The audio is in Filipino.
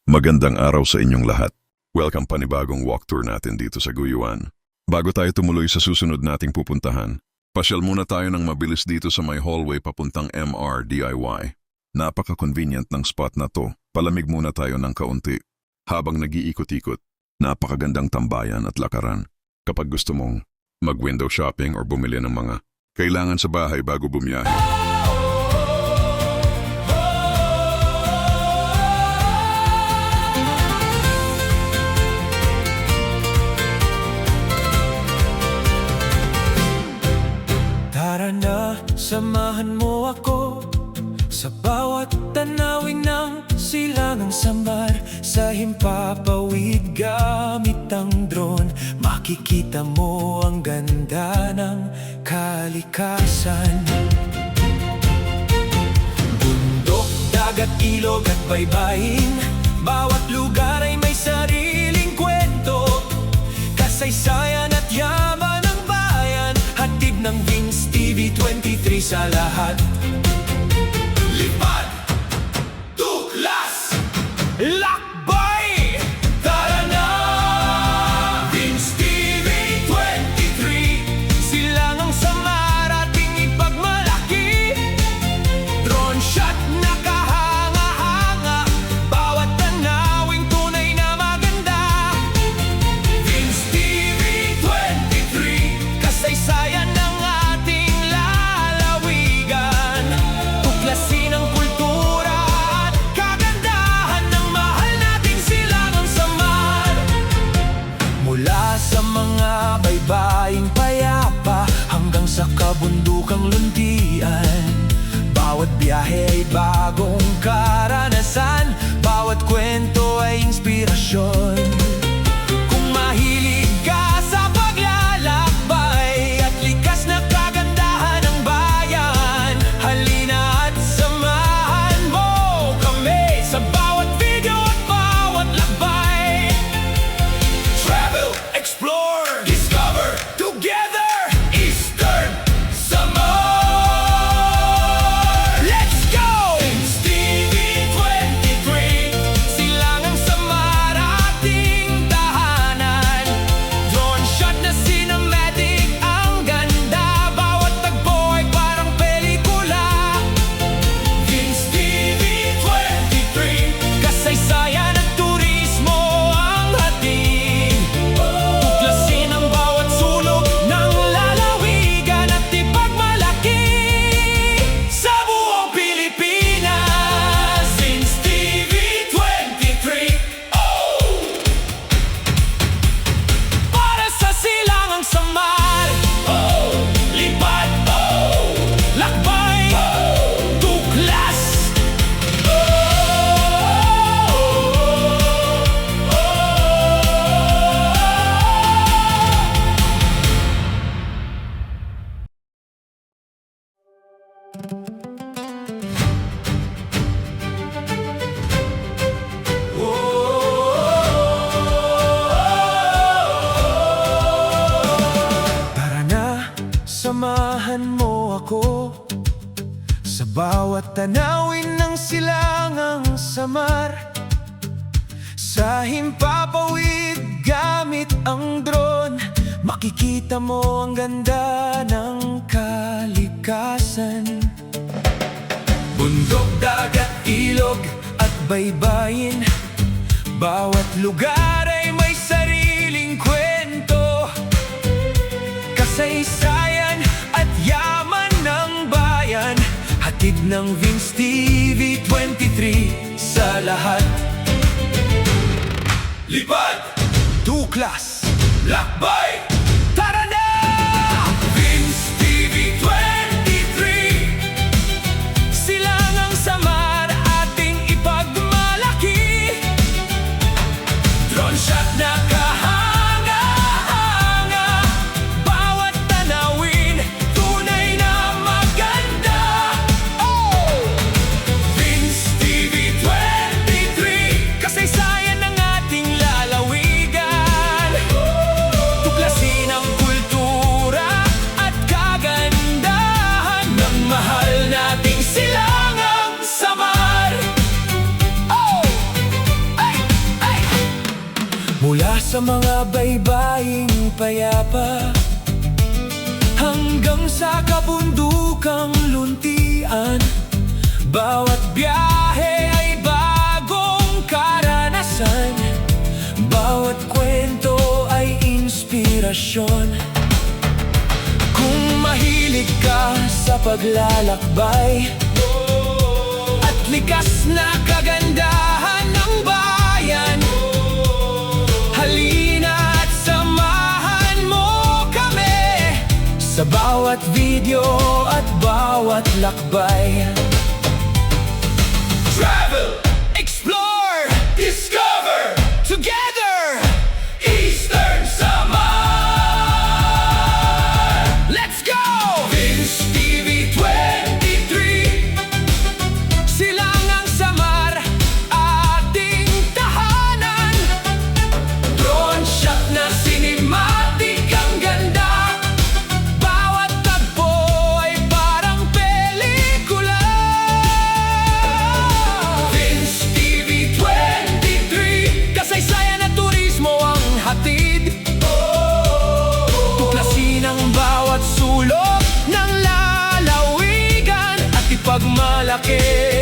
Magandang araw sa inyong lahat. Welcome panibagong walk tour natin dito sa Guyuan. Bago tayo tumuloy sa susunod nating pupuntahan, pasyal muna tayo ng mabilis dito sa may hallway papuntang MR DIY. Napaka-convenient ng spot na to. Palamig muna tayo ng kaunti. Habang nag-iikot-ikot, napakagandang tambayan at lakaran. Kapag gusto mong mag-window shopping or bumili ng mga kailangan sa bahay bago bumiyahe. Tara na, samahan mo ako sa bawat tanawin ng silangang samar. Sa himpapawid gamit ang drone, makikita mo ang ganda ng kalikasan. Bundok, dagat, ilog at baybayin, bawat lugar ay may sariling kwento. Kasaysayan at yaman ng bayan, hatid ng Vince TV 23 sa lahat. Lipad, tuklas, lakbay, tara na! Vince TV 23, silangang samar ating ipagmalaki. Drone shot na kahanga-hanga, bawat tanawing tunay na maganda. Vince TV 23, kasaysayan ng ating lalawigan. Tuklasin ang kultura at kagandahan ng mahal nating silangang samar. Mula sa mga baybaying payapa hanggang sa kabundukang luntian, bawat biyahe ay bagong karanasan, bawat kwento ay inspirasyon. Kung mahilig ka sa paglalakbay at likas na kagandahan ng bayan, halina at samahan mo kami sa bawat video at bawat lakbay. Travel, explore, discover, together, Eastern Samar. Let's go! Vince TV 23, silangang samar ating tahanan. Drone shot na cinematic, ang ganda, bawat tagpo ay parang pelikula. Vince TV 23, kasaysayan at turismo ang hatid. Tuklasin ang bawat sulok ng lalawigan at ipagmalaki sa buong Pilipinas. Vince TV 23, oh! Para sa silangang samar, oh! Lipad, oh! Lakbay, oh! Tuklas, tara na, samahan mo ako sa bawat tanawin ng silangang samar. Sa himpapawid gamit ang drone, makikita mo ang ganda ng kalikasan. Bundok, dagat, ilog at baybayin, bawat lugar ay may sariling kwento. Kasaysayan at yaman ng bayan, hatid ng Vince TV 23 sa lahat. Lipad, tuklas, lakbay, tara na! Vince TV 23, silangang samar ating ipagmalaki. Drone shot na kahanga-hanga, bawat tanawin tunay na maganda. Oh! Vince TV 23, kasaysayan ng ating lalawigan. Tuklasin Mula sa mga baybaying payapa hanggang sa kabundukang luntian, bawat biyahe ay bagong karanasan. Bawat kwento ay inspirasyon. Kung mahilig ka sa paglalakbay at likas na kagandahan ng bayan, halina at samahan mo kami sa bawat video at bawat lakbay. Travel, explore, discover, together, Eastern Samar. Let's go! Vince TV 23, Silangang Samar, ating tahanan. Drone shot na cinematic ang ganda. Bawat tagpo ay parang pelikula. Vince TV 23, kasaysayan at turismo ang hatid. Tuklasin ang bawat sulok ng lalawigan at ipagmalaki